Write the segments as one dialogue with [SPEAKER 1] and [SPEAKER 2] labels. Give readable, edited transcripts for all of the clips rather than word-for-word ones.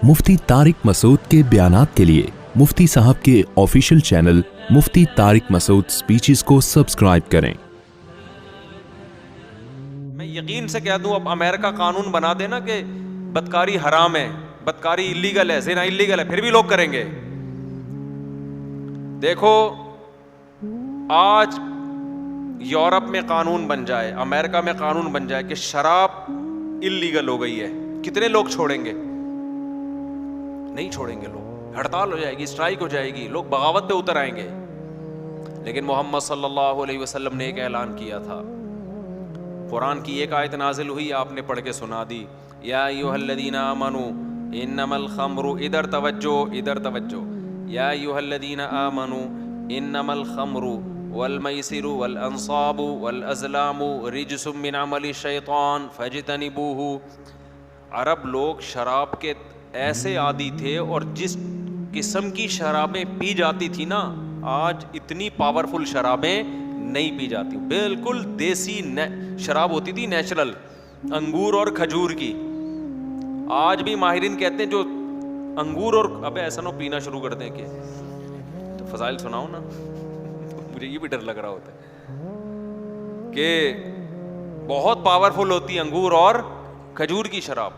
[SPEAKER 1] मुफ्ती तारिक मसूद के बयानात के लिए मुफ्ती साहब के ऑफिशियल चैनल मुफ्ती तारिक मसूद स्पीचेस को सब्सक्राइब करें।
[SPEAKER 2] मैं यकीन से कह दूं, अब अमेरिका कानून बना देना कि बदकारी हराम है, बदकारी इलीगल है, ज़िना इलीगल है, फिर भी लोग करेंगे। देखो आज यूरोप में कानून बन जाए, अमेरिका में कानून बन जाए कि शराब इलीगल हो गई है, कितने लोग छोड़ेंगे? नहीं छोड़ेंगे लोग, हड़ताल हो जाएगी, स्ट्राइक हो जाएगी, लोग बगावत पे उतर आएंगे। लेकिन मोहम्मद सल्लल्लाहु अलैहि वसल्लम ने एक ऐलान किया था, कुरान की एक आयत नाजिल हुई, आपने पढ़ के सुना दी, या अय्युहल्लज़ीना आमनू इन्नमल खम्रु, इधर तवज्जो, इधर तवज्जो, या अय्युहल्लज़ीना आमनू इन्नमल खम्रु वल मैसिरु वल अंसाबु वल अज़लामु रिजसुम मिन अमलि शैतान फज्तनिबूहु। अरब लोग शराब के ऐसे आदी थे, और जिस किस्म की शराबें पी जाती थी ना, आज इतनी पावरफुल शराबें नहीं पी जाती। बिल्कुल देसी शराब होती थी, नेचुरल, अंगूर और खजूर की। आज भी माहिरीन कहते हैं जो अंगूर और, अबे ऐसा ना पीना शुरू कर दें कि तो फजाइल सुनाओ ना मुझे ये भी डर लग रहा होता है कि बहुत पावरफुल होती अंगूर और खजूर की शराब।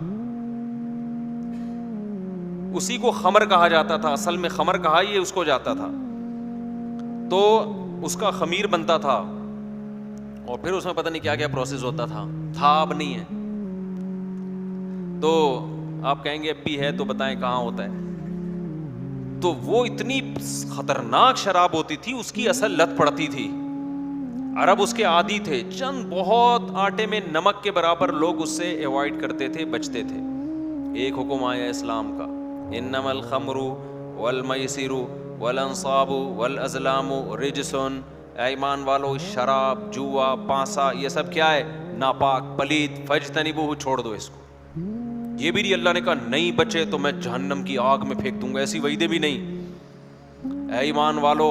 [SPEAKER 2] उसी को खमर कहा जाता था, असल में खमर कहा ही उसको जाता था। तो उसका खमीर बनता था और फिर उसमें पता नहीं क्या क्या प्रोसेस होता था अब नहीं है। तो आप कहेंगे अब भी है तो बताएं कहाँ होता है। तो वो इतनी खतरनाक शराब होती थी, उसकी असल लत पड़ती थी। अरब उसके आदी थे, चंद बहुत आटे में नमक के बराबर लोग उससे अवॉइड करते थे, बचते थे। एक हुक्म आया इस्लाम का, इन्नमल खमरु वल मैसिरु वल अंसाबु वल अज़लामु रिजसुन। ईमान वालो, शराब, जुआ, पांसा, ये सब क्या है? नापाक, पलीद, फज्तनिबूहु, छोड़ दो इसको। ये भी नहीं, अल्लाह ने कहा नहीं बचे तो मैं जहन्नम की आग में फेंक दूंगा, ऐसी वईदे भी नहीं। ऐ ईमान वालो,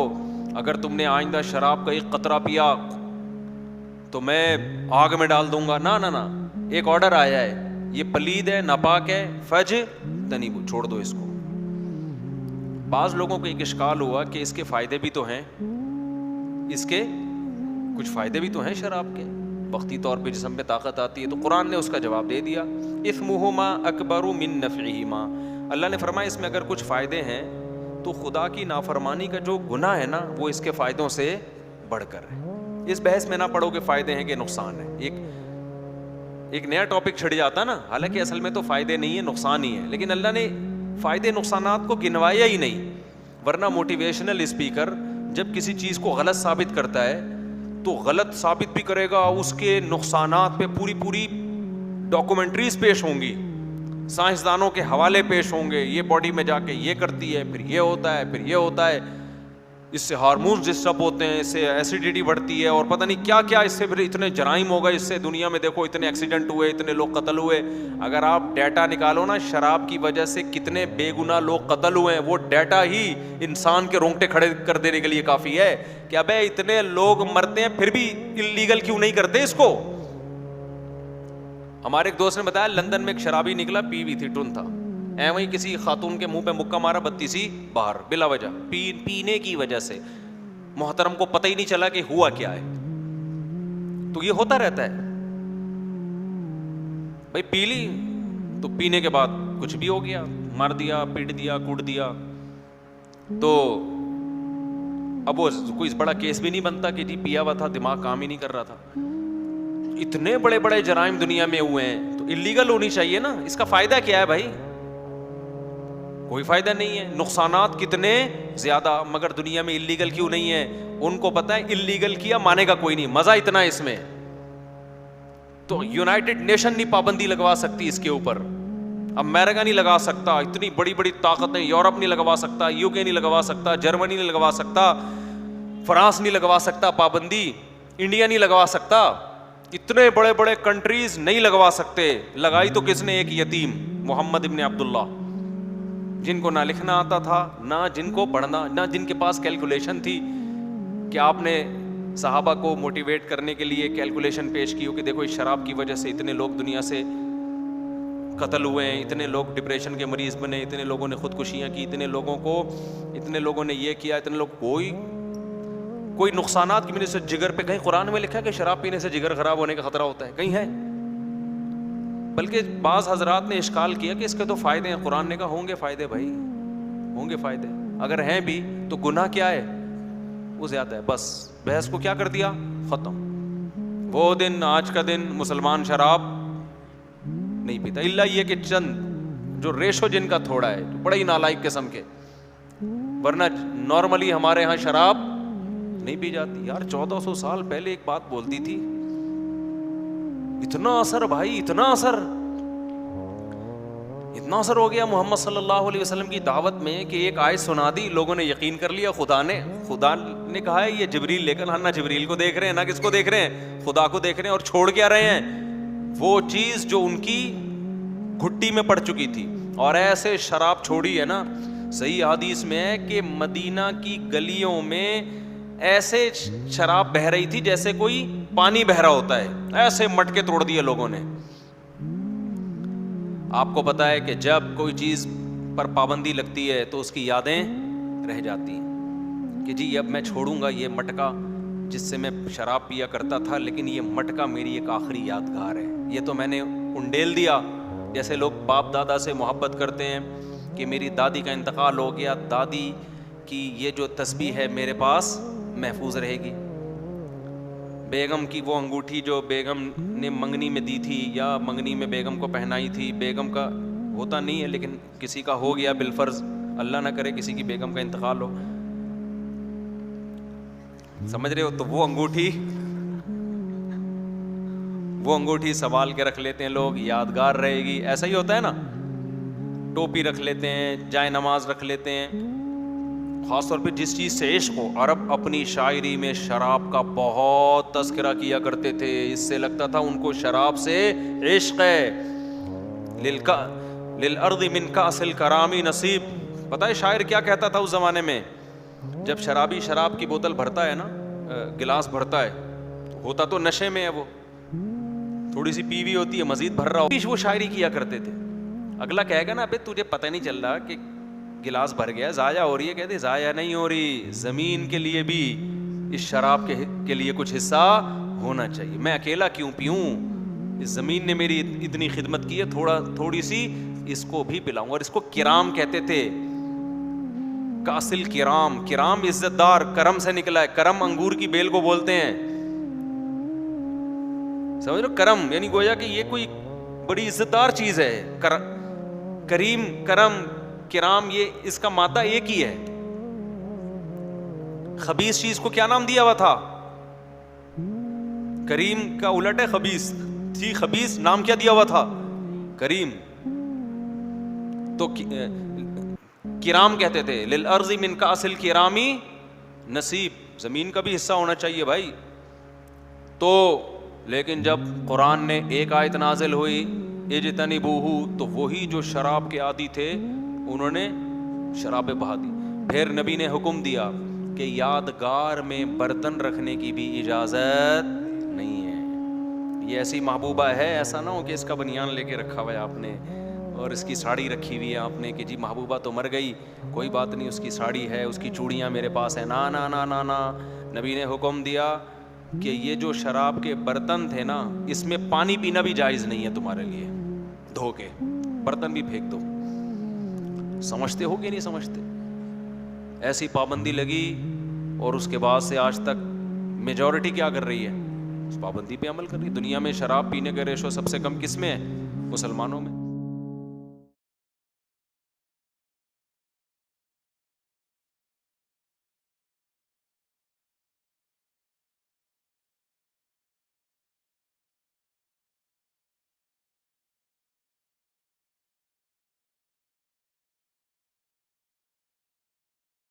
[SPEAKER 2] अगर तुमने आइंदा शराब का एक कतरा पिया तो मैं आग में डाल दूंगा। ना ना ना, एक ऑर्डर आया है, ये पलीद है, नापाक है, फज्तनिबू, छोड़ दो इसको। बाज लोगों को एक इश्काल हुआ कि इसके फायदे भी तो हैं, इसके कुछ फायदे भी तो हैं शराब के, वक्ती तौर पे जिस्म में ताकत आती है। तो कुरान ने उसका जवाब दे दिया, इस्मुहुमा अकबरु मिन नफ़इहिमा। अल्लाह ने फरमाया इसमें अगर कुछ फ़ायदे हैं तो खुदा की नाफरमानी का जो गुनाह है ना, वो इसके फ़ायदों से बढ़कर है। इस बहस में ना पड़ो कि फ़ायदे हैं कि नुकसान है। एक नया टॉपिक छिड़ जाता ना, हालांकि असल में तो फ़ायदे नहीं है, नुकसान ही है, लेकिन अल्लाह ने फ़ायदे नुकसानात को गिनवाया ही नहीं। वरना मोटिवेशनल स्पीकर जब किसी चीज़ को गलत साबित करता है तो गलत साबित भी करेगा, उसके नुकसानात पे पूरी डॉक्यूमेंट्रीज पेश होंगी, साइंसदानों के हवाले पेश होंगे, ये बॉडी में जाके ये करती है, फिर ये होता है, फिर ये होता है, इससे हार्मोन्स डिस्टर्ब होते हैं, इससे एसिडिटी बढ़ती है, और पता नहीं क्या क्या, इससे फिर इतने जराइम हो गए, इससे दुनिया में देखो इतने एक्सीडेंट हुए, इतने लोग कत्ल हुए। अगर आप डाटा निकालो ना, शराब की वजह से कितने बेगुनाह लोग कत्ल हुए हैं, वो डाटा ही इंसान के रोंगटे खड़े कर देने के लिए काफ़ी है कि अबे इतने लोग मरते हैं फिर भी इलीगल क्यों नहीं करते इसको। हमारे एक दोस्त ने बताया, लंदन में एक शराबी निकला, पी भी थी, टुन था, वहीं किसी खातून के मुंह पे मुक्का मारा, बत्ती सी बाहर, बिला वजह, पीने की वजह से। मोहतरम को पता ही नहीं चला कि हुआ क्या है। तो ये होता रहता है भाई, पी ली तो पीने के बाद कुछ भी हो गया, मार दिया, पीट दिया, कूट दिया। तो अब वो कोई बड़ा केस भी नहीं बनता कि जी पिया हुआ था, दिमाग काम ही नहीं कर रहा था। इतने बड़े बड़े जराइम दुनिया में हुए हैं, तो इलीगल होनी चाहिए ना। इसका फायदा क्या है भाई? कोई फायदा नहीं है। नुकसानात कितने ज्यादा, मगर दुनिया में इलीगल क्यों नहीं है? उनको पता है इलीगल किया मानेगा कोई नहीं, मजा इतना है इसमें। तो यूनाइटेड नेशन नहीं पाबंदी लगवा सकती इसके ऊपर, अमेरिका नहीं लगा सकता, इतनी बड़ी बड़ी ताकतें, यूरोप नहीं लगवा सकता, यूके नहीं लगवा सकता, जर्मनी नहीं लगवा सकता, फ्रांस नहीं लगवा सकता पाबंदी, इंडिया नहीं लगवा सकता, इतने बड़े बड़े कंट्रीज नहीं लगवा सकते। लगाई तो किसने? एक यतीम मोहम्मद इब्न अब्दुल्ला, जिनको ना लिखना आता था, ना जिनको पढ़ना, ना जिनके पास कैलकुलेशन थी कि आपने सहाबा को मोटिवेट करने के लिए कैलकुलेशन पेश की हो कि देखो इस शराब की वजह से इतने लोग दुनिया से قتل ہوئے ہیں, اتنے لوگ ڈپریشن کے مریض بنے, اتنے لوگوں نے خودکشیاں کی, اتنے لوگوں نے یہ کیا, اتنے لوگ کوئی نقصانات کی وجہ سے جگر پہ, کہیں قرآن میں لکھا ہے کہ شراب پینے سے جگر خراب ہونے کا خطرہ ہوتا ہے؟ کہیں ہے؟ بلکہ بعض حضرات نے اشکال کیا کہ اس کے تو فائدے ہیں. قرآن نے کہا ہوں گے فائدے بھائی, ہوں گے فائدے, اگر ہیں بھی تو گناہ کیا ہے؟ وہ زیادہ ہے. بس بحث کو کیا کر دیا, ختم. وہ دن, آج کا دن مسلمان شراب نہیں پیتا, الا یہ کہ چند جو ریشو جن کا تھوڑا ہے, جو بڑے ہی نالائق قسم کے, ورنہ نارملی ہمارے ہاں شراب نہیں پی جاتی. یار 1400 سال پہلے ایک بات بولتی تھی, اتنا اثر بھائی, اتنا اثر ہو گیا محمد صلی اللہ علیہ وسلم کی دعوت میں کہ ایک آیت سنا دی, لوگوں نے یقین کر لیا. خدا نے کہا ہے یہ جبریل لے کر, نہ جبریل کو دیکھ رہے ہیں, نہ کس کو دیکھ رہے ہیں, خدا کو دیکھ رہے ہیں, اور چھوڑ کے آ رہے ہیں وہ چیز جو ان کی گھٹی میں پڑ چکی تھی. اور ایسے شراب چھوڑی ہے نا, صحیح حدیث میں ہے کہ مدینہ کی گلیوں میں ایسے شراب بہہ رہی تھی جیسے کوئی پانی بہ رہا ہوتا ہے, ایسے مٹکے توڑ دیے لوگوں نے. آپ کو پتا ہے کہ جب کوئی چیز پر پابندی لگتی ہے تو اس کی یادیں رہ جاتی ہیں کہ جی اب میں چھوڑوں گا یہ مٹکا جس سے میں شراب پیا کرتا تھا, لیکن یہ مٹکا میری ایک آخری یادگار ہے, یہ تو میں نے انڈیل دیا. جیسے لوگ باپ دادا سے محبت کرتے ہیں کہ میری دادی کا انتقال ہو گیا, دادی کی یہ جو تسبیح ہے میرے پاس محفوظ رہے گی. بیگم کی وہ انگوٹھی جو بیگم نے منگنی میں دی تھی یا منگنی میں بیگم کو پہنائی تھی, بیگم کا ہوتا نہیں ہے لیکن کسی کا ہو گیا بالفرض, اللہ نہ کرے کسی کی بیگم کا انتقال ہو, سمجھ رہے ہو, تو وہ انگوٹھی سنبھال کے رکھ لیتے ہیں لوگ, یادگار رہے گی. ایسا ہی ہوتا ہے نا, ٹوپی رکھ لیتے ہیں, جائے نماز رکھ لیتے ہیں. خاص طور پہ جس چیز سے عشق ہو. عرب اپنی شاعری میں شراب کا بہت تذکرہ کیا کرتے تھے, اس سے لگتا تھا ان کو شراب سے عشق ہے. للارض من کاس الکرام نصیب. پتہ ہے شاعر کیا کہتا تھا اس زمانے میں؟ جب شرابی شراب کی بوتل بھرتا ہے نا, گلاس بھرتا ہے, ہوتا تو نشے میں ہے, وہ تھوڑی سی پی ہوئی ہوتی ہے, مزید بھر رہا ہو, وہ شاعری کیا کرتے تھے. اگلا کہے گا نا ابے تجھے پتہ نہیں چل رہا کہ گلاس بھر گیا, ضائع ہو رہی ہے. کہتے ضائع نہیں ہو رہی, زمین کے لیے بھی اس شراب کے لیے کچھ حصہ ہونا چاہیے. میں اکیلا کیوں پیوں, اس زمین نے میری اتنی خدمت کی ہے, تھوڑی سی اس کو بھی پلاؤں. اور اس کو کرام کہتے تھے, کاسل کرام. کرام عزت دار, کرم سے نکلا ہے. کرم انگور کی بیل کو بولتے ہیں, سمجھ رہے, کرم یعنی گویا کہ یہ کوئی بڑی عزت دار چیز ہے. کریم, کرم, کرام, یہ اس کا مادہ ایک ہی ہے. خبیث چیز کو کیا نام دیا ہوا تھا؟ کریم کا الٹ ہے خبیث. تھی خبیث, نام کیا دیا ہوا تھا؟ کریم. تو کرام کہتے تھے. للارض من کاس الکرام نصیب, زمین کا بھی حصہ ہونا چاہیے بھائی. تو لیکن جب قرآن نے ایک آیت نازل ہوئی اجتنبوہ, تو وہی جو شراب کے عادی تھے انہوں نے شرابیں بہا دی. پھر نبی نے حکم دیا کہ یادگار میں برتن رکھنے کی بھی اجازت نہیں ہے. یہ ایسی محبوبہ ہے, ایسا نہ ہو کہ اس کا بنیان لے کے رکھا ہوا ہے آپ نے اور اس کی ساڑی رکھی ہوئی ہے آپ نے کہ جی محبوبہ تو مر گئی, کوئی بات نہیں, اس کی ساڑی ہے, اس کی چوڑیاں میرے پاس ہیں. نا نا نا نا نا, نبی نے حکم دیا کہ یہ جو شراب کے برتن تھے نا, اس میں پانی پینا بھی جائز نہیں ہے تمہارے لیے, دھو کے برتن بھی پھینک دو. سمجھتے ہو کہ نہیں سمجھتے؟ ایسی پابندی لگی اور اس کے بعد سے آج تک میجورٹی کیا کر رہی ہے؟ اس پابندی پہ عمل کر رہی ہے. دنیا میں شراب پینے کا ریشو سب سے کم کس میں ہے؟ مسلمانوں میں.